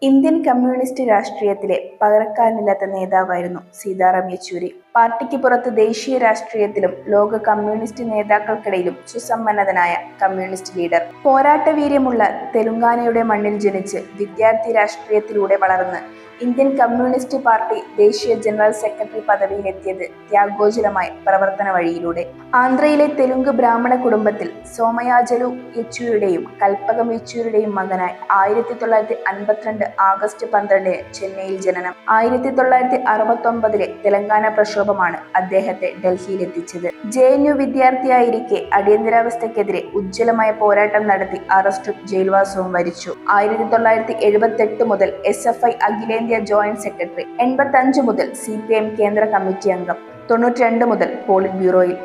Indian communist രാഷ്ട്രീയത്തിലെ പകരക്കാരനില്ലാത്ത നേതാവായിരുന്നു സീതാറാം യെച്ചൂരി. പാർട്ടിക്ക് പുറത്ത് ദേശീയ രാഷ്ട്രീയത്തിലും ലോക കമ്മ്യൂണിസ്റ്റ് നേതാക്കൾക്കിടയിലും സുസമ്പന്നനായ കമ്മ്യൂണിസ്റ്റ് ലീഡർ. പോരാട്ടവീര്യമുള്ള തെലുങ്കാനയുടെ മണ്ണിൽ ജനിച്ച് വിദ്യാർത്ഥി രാഷ്ട്രീയത്തിലൂടെ വളർന്ന് ഇന്ത്യൻ കമ്മ്യൂണിസ്റ്റ് പാർട്ടി ദേശീയ ജനറൽ സെക്രട്ടറി പദവിയിലെത്തിയത് ത്യാഗോജ്വലമായ പ്രവർത്തന വഴിയിലൂടെ. ആന്ധ്രയിലെ തെലുങ്ക് ബ്രാഹ്മണ കുടുംബത്തിൽ സോമയാജലു യെച്ചൂരിയുടെയും കൽപ്പകം യെച്ചൂരിയുടെയും മകനായി 1952 ആഗസ്റ്റ് 12 ചെന്നൈയിൽ ജനനം. 1969 തെലങ്കാന പ്രക്ഷോഭമാണ് അദ്ദേഹത്തെ ഡൽഹിയിലെത്തിച്ചത്. JNU വിദ്യാർത്ഥിയായിരിക്കെ അടിയന്തരാവസ്ഥക്കെതിരെ ഉജ്ജ്വലമായ പോരാട്ടം നടത്തി അറസ്റ്റും ജയിൽവാസവും വരിച്ചു. 1978 മുതൽ SFI അഖിലേന്ത്യാ ജോയിന്റ് സെക്രട്ടറി, 85 മുതൽ CPIM കേന്ദ്ര കമ്മിറ്റി അംഗം, 92 മുതൽ പോളിറ്റ് ബ്യൂറോയിൽ.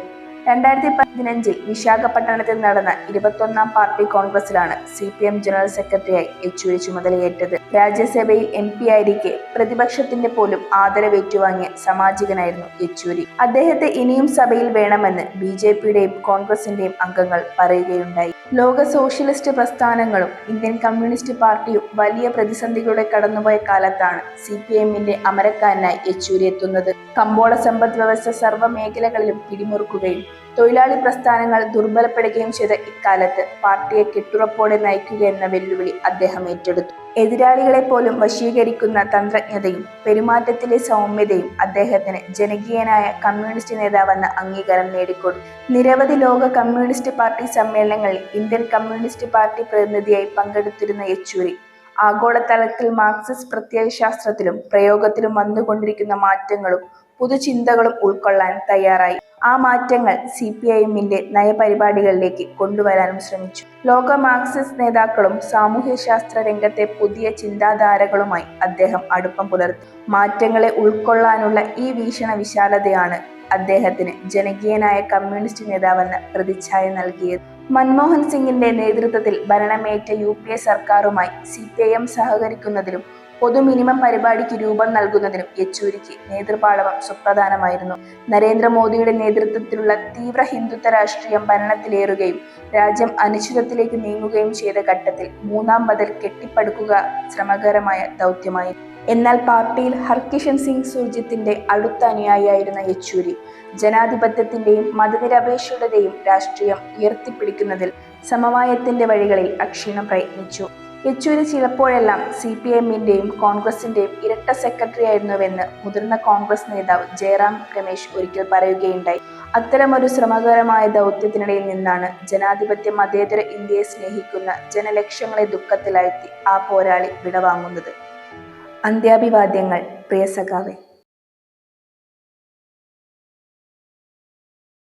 2015 വിശാഖപട്ടണത്തിൽ നടന്ന 21ാം പാർട്ടി കോൺഗ്രസിലാണ് CPIM ജനറൽ സെക്രട്ടറിയായി യെച്ചൂരി ചുമതലയേറ്റത്. രാജ്യസഭയിൽ MP ആയിരിക്കെ പ്രതിപക്ഷത്തിന്റെ പോലും ആദരവേറ്റുവാങ്ങിയ സാമാജികനായിരുന്നു യെച്ചൂരി. അദ്ദേഹത്തെ ഇനിയും സഭയിൽ വേണമെന്ന് BJPയുടെയും കോൺഗ്രസിന്റെയും അംഗങ്ങൾ പറയുകയുണ്ടായി. ലോക സോഷ്യലിസ്റ്റ് പ്രസ്ഥാനങ്ങളും ഇന്ത്യൻ കമ്മ്യൂണിസ്റ്റ് പാർട്ടിയും വലിയ പ്രതിസന്ധികളുടെ കടന്നുപോയ കാലത്താണ് CPIMന്റെ അമരക്കാരനായി യെച്ചൂരി എത്തുന്നത്. കമ്പോള സമ്പദ് വ്യവസ്ഥ സർവ്വ മേഖലകളിലും പിടിമുറുക്കുകയും തൊഴിലാളി പ്രസ്ഥാനങ്ങൾ ദുർബലപ്പെടുകയും ചെയ്ത ഇക്കാലത്ത് പാർട്ടിയെ കെട്ടുറപ്പോടെ നയിക്കുക എന്ന വെല്ലുവിളി അദ്ദേഹം ഏറ്റെടുത്തു. എതിരാളികളെ പോലും വശീകരിക്കുന്ന തന്ത്രജ്ഞതയും പെരുമാറ്റത്തിലെ സൗമ്യതയും അദ്ദേഹത്തിന് ജനകീയനായ കമ്മ്യൂണിസ്റ്റ് നേതാവെന്ന അംഗീകാരം നേടിക്കൊടുത്തു. നിരവധി ലോക കമ്മ്യൂണിസ്റ്റ് പാർട്ടി സമ്മേളനങ്ങളിൽ ഇന്ത്യൻ കമ്മ്യൂണിസ്റ്റ് പാർട്ടി പ്രതിനിധിയായി പങ്കെടുത്തിരുന്ന യെച്ചൂരി ആഗോളതലത്തിൽ മാർക്സിസ്റ്റ് പ്രത്യയശാസ്ത്രത്തിലും പ്രയോഗത്തിലും വന്നുകൊണ്ടിരിക്കുന്ന മാറ്റങ്ങളും പുതുചിന്തകളും ഉൾക്കൊള്ളാൻ തയ്യാറായി. ആ മാറ്റങ്ങൾ CPIMന്റെ നയപരിപാടികളിലേക്ക് കൊണ്ടുവരാനും ശ്രമിച്ചു. ലോക മാർക്സിസ്റ്റ് നേതാക്കളും സാമൂഹ്യശാസ്ത്ര രംഗത്തെ പുതിയ ചിന്താധാരകളുമായി അദ്ദേഹം അടുപ്പം പുലർത്തി. മാറ്റങ്ങളെ ഉൾക്കൊള്ളാനുള്ള ഈ വീക്ഷണ വിശാലതയാണ് അദ്ദേഹത്തിന് ജനകീയനായ കമ്മ്യൂണിസ്റ്റ് നേതാവെന്ന പ്രതിച്ഛായ നൽകിയത്. മൻമോഹൻ സിംഗിന്റെ നേതൃത്വത്തിൽ ഭരണമേറ്റ UPA സർക്കാരുമായി CPIM സഹകരിക്കുന്നതിലും പൊതു മിനിമം പരിപാടിക്ക് രൂപം നൽകുന്നതിനും യെച്ചൂരിക്ക് നേതൃപാടവം സുപ്രധാനമായിരുന്നു. നരേന്ദ്രമോദിയുടെ നേതൃത്വത്തിലുള്ള തീവ്ര ഹിന്ദുത്വ രാഷ്ട്രീയം ഭരണത്തിലേറുകയും രാജ്യം അനിശ്ചിതത്വത്തിലേക്ക് നീങ്ങുകയും ചെയ്ത ഘട്ടത്തിൽ മൂന്നാം ബദൽ കെട്ടിപ്പടുക്കുക ശ്രമകരമായ ദൗത്യമായി. എന്നാൽ പാർട്ടിയിൽ ഹർകിഷൻ സിംഗ് സുർജിത്തിന്റെ അടുത്ത അനുയായിയായിരുന്ന യെച്ചൂരി ജനാധിപത്യത്തിന്റെയും മതനിരപേക്ഷതയുടെയും രാഷ്ട്രീയം ഉയർത്തിപ്പിടിക്കുന്നതിൽ സമവായത്തിന്റെ വഴികളിൽ അക്ഷീണം പ്രയത്നിച്ചു. യെച്ചൂരി ചിലപ്പോഴെല്ലാം CPIMന്റെയും കോൺഗ്രസിന്റെയും ഇരട്ട സെക്രട്ടറി ആയിരുന്നുവെന്ന് മുതിർന്ന കോൺഗ്രസ് നേതാവ് ജയറാം രമേശ് ഒരിക്കൽ പറയുകയുണ്ടായി. അത്തരമൊരു ശ്രമകരമായ ദൗത്യത്തിനിടയിൽ നിന്നാണ് ജനാധിപത്യ മതേതര ഇന്ത്യയെ സ്നേഹിക്കുന്ന ജനലക്ഷങ്ങളെ ദുഃഖത്തിലാഴ്ത്തി ആ പോരാളി വിടവാങ്ങുന്നത്. അന്ത്യാഭിവാദ്യങ്ങൾ പ്രിയ സഖാവേ.